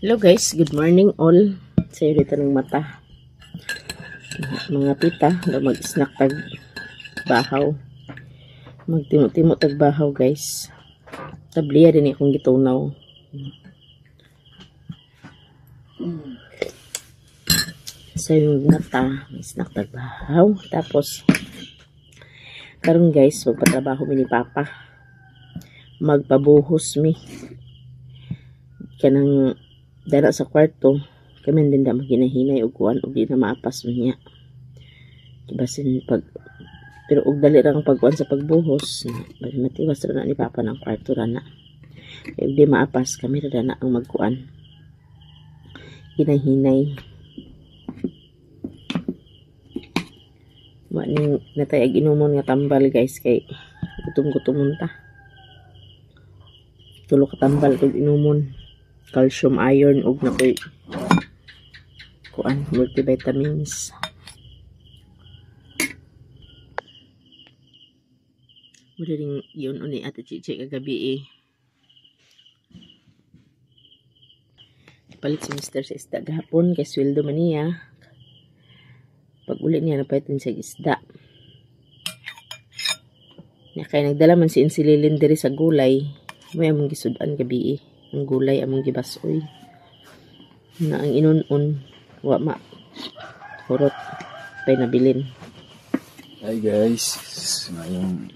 Hello guys, good morning all. Sayo dito ng mata. Mga tita, mag-snack tag bahaw. Magtimo-timo tag bahaw guys. Tabliya din akong gitunaw. Sayo yung mata, mag-snack tag bahaw. Tapos, karon guys, magpatrabaho mi ni Papa. Magpabuhos mi. Kanang dala sa kwarto, kami din da maginahinay og kuan og di na maapas niya. Basin pag pero og dali ra ang pagkuan sa pagbuhos, bali matiwas ra na ni Papa ng kwarto ra na. Kay di maapas kami ra na ang magkuan. Hinahinay. Maning natay ag inumon nga tambal guys kay gutom-gutom ta. Tulo ka tambal og inumon. Calcium, iron, ug nakoy kuan multivitamins. Mura rin yun uni Ate Chichi kagabi palit si Mr. sa isda gahapon kay sweldo man niya. Pag uli niya napaitin sa isda. Kaya nagdala man si Insililin diri sa gulay. May among gisudan gabi ang gulay among gibasoy na ang inunon wa ma hurot pay nabilin. Hi guys, ngayong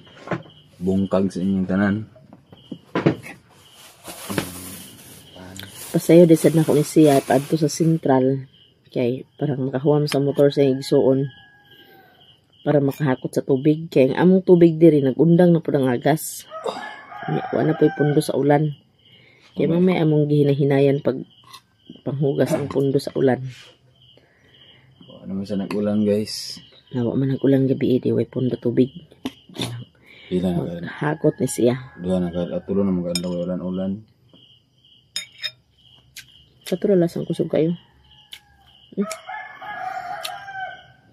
bungkag sa inyong tanan. Pasayo desad na ko ni siya adto sa sentral kay parang makahuam sa motor sa igsuon para makahakot sa tubig kay ang among tubig diri nagundang na pud ang agas. Wa na po'y pundo sa ulan. Kaya may among gihinahinayan pag panghugas ang pundo sa ulan. Ano man sa nag-ulan guys? Nawa man nag-ulan gabi di way pundo tubig. Pila na hakot ni siya. Duha na atulo na maganda ulan-ulan. Sa turalas ang kusog kayo.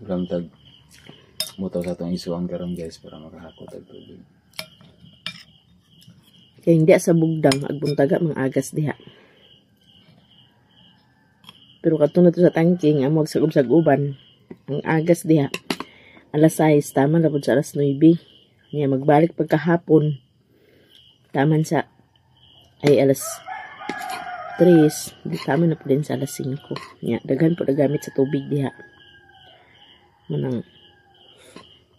Ulam tag mutaw sa atong isuang karon guys para makahakot ang tubig. Kaya hindi sa bugdang agbuntaga mga agas diha. Pero katong nato sa tangking amo magsagub-saguban ang agas diha. Alas 6 taman ra pud sa alas 9. Niya magbalik pagkahapon. Taman sa ay alas 3, di taman na pud din sa alas 5. Niya daghan pud gamit sa tubig diha. Manang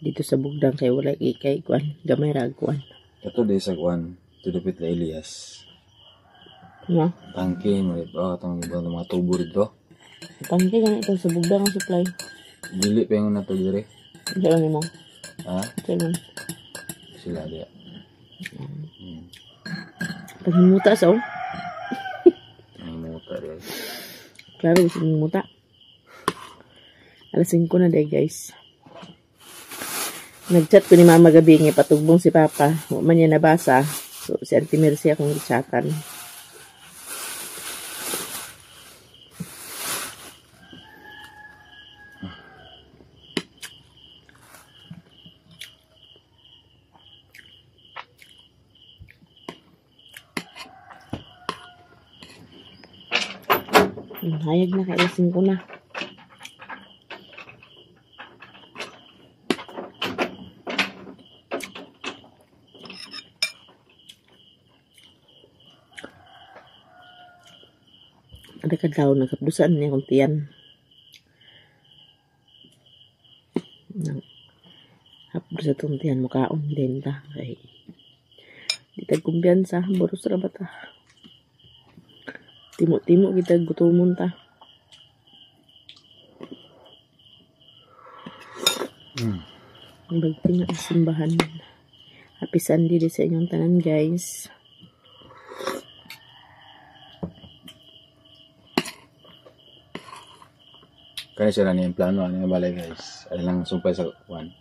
dito sa bugdang kay wala kay kuan, gamay ra kuan. Kato di sa kuan tudupit la Elias. No? Tangke mo itong ibang mga tubo dito. Tangke ganito sa bugdang ang supply. Dili pa yung nato diri. Diyan ni mo. Ha? Diyan. Sila dia. Paghimuta sa Ang muta dia. Klaro gusto mong muta. Alas 5 na day guys. Nag-chat ko ni Mama gabi nga patugbong si Papa. Huwag man niya nabasa. So, si Auntie Mercy akong i-chatan. Hayag na, kailasin ko na. Ada ka daw nagkapdusan niya kung tiyan. Hapdo sa itong tiyan mukaon din ta. Kay di tag kumbiyansa. Boros ra ba ta? Timo-timo kita gutumon ta. Bagti nga simbahan. Happy Sunday din sa inyong tanan guys. Kaya sila niya yung plano ano balay guys. Ay lang sumpay sa kuan.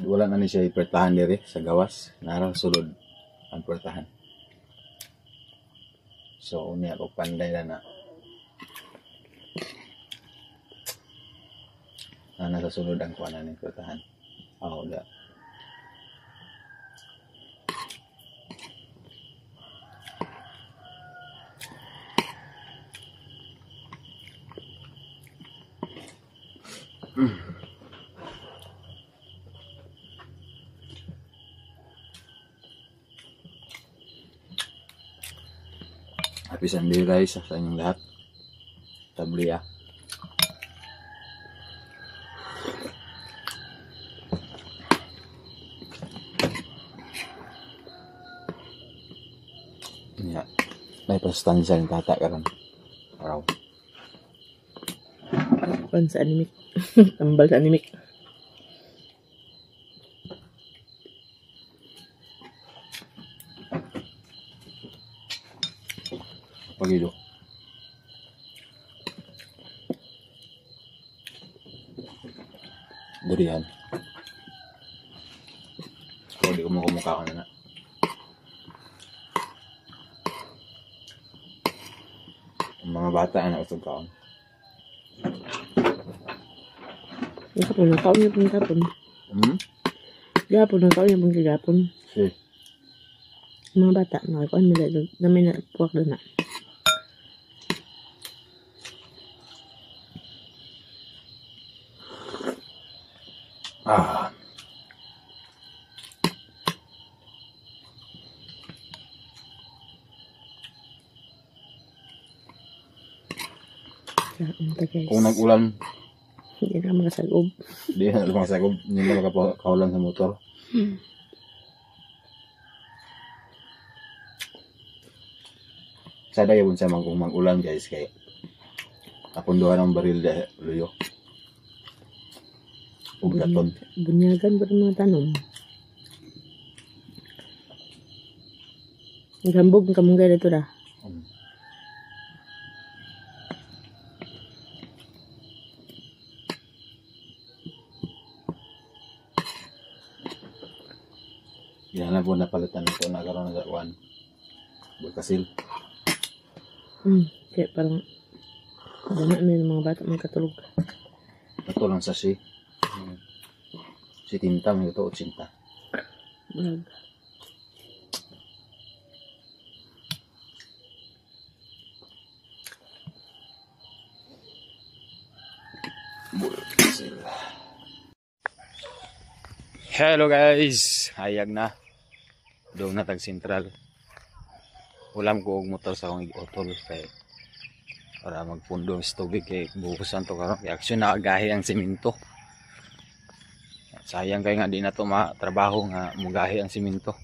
Wala na ni siya ipertahan diri sa gawas. Nara sulod ang pertahan. So unya ko panday na nasa sulod ang kuan ni pertahan. Da. Happy Sunday guys sa inyong lahat. Tabli ah. Ya, may pastansya ng tata karon. Araw. Pan sa animik. Tambal sa animik. Pagilo. Durian. Kung di ko kumukha ka na. Ang mga bata na usog kaon. Gapon na kaon yung gapon. Gapon na kaon yung gapon. Si. Mga bata, nakikuan nila doon. Dami na puwak doon na. Ah. Ito guys. Kung nag-ulan, Hindi na makasagob. di na lumasagob, hindi na makakawalan sa motor. Sada yun sa kung mag-ulan guys, kay napunduhan ang baril dahil luyo. Ugaton. Bunyagan pa rin mga tanom. Gambog ang kamunggay dito na. Yan na po napalitan ito na karoon na one. Bulkasil. Kaya parang dama na yung mga bata may katulog. Ito lang sa si. Si Tinta, may ito o Cinta. Brag. Bulkasil. Hello guys! Hayag na. Doon na tag sentral. Ulam ko og motor sa akong otol kay para magpundo sa tubig kay buhusan to karon kay aksyon na agahi ang semento. Sayang kay nga di na to matrabaho nga mugahi ang semento.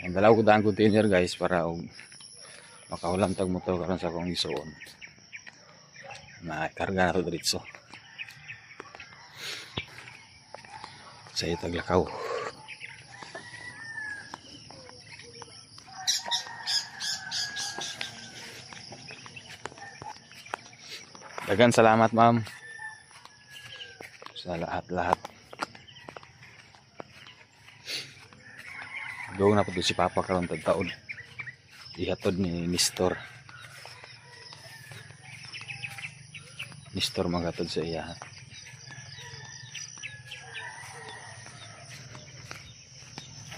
Ang dalaw ko dang container guys para og makaulam tag motor karon sa akong isuon. Na karga na to diretso. Sa Taglakaw. Dagan salamat ma'am sa lahat-lahat. Doon na po si Papa karon tagtaon. Ihatod ni Nestor. Nestor maghatod sa iya.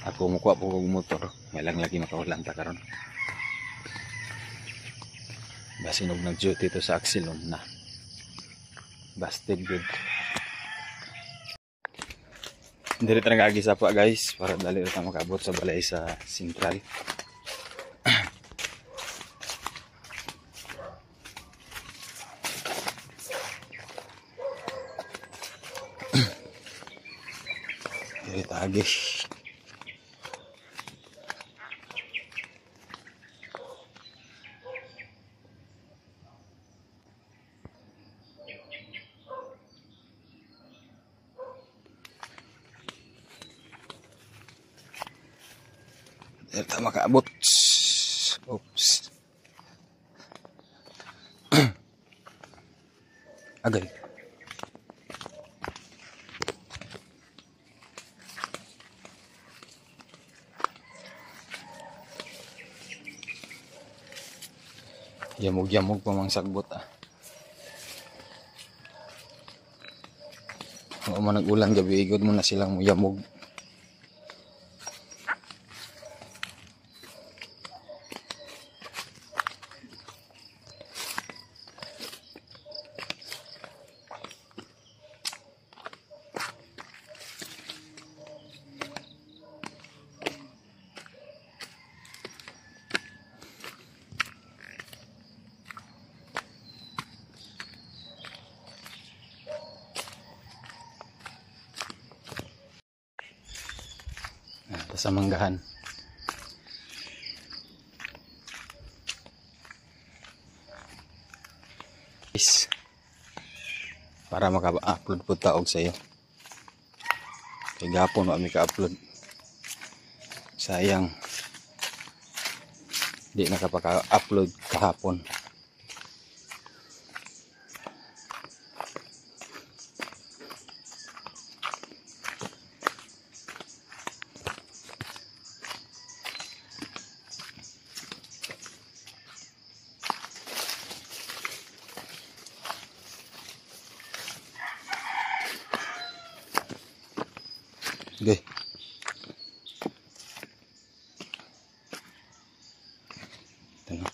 Ako mukuha po kong motor. Walang lagi makawalan ta karon. Basin og nag-duty to sa Axelon na. Busted good. Dili ta nag-agi sa pa guys para dali ta makabot sa balay sa sentral. Dili ta agi. Dili ta makaabot. Oops. Agay. Yamog-yamog pa mang sagbot ah. O man nag-ulan gabi igod mo na silang yamog. sa manggahan. Is para maka-upload po taog sa iyo. Kay gapon wa mi ka-upload. Sayang. Di nakapaka-upload kahapon. Okay. Tengok.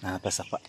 Napasapa.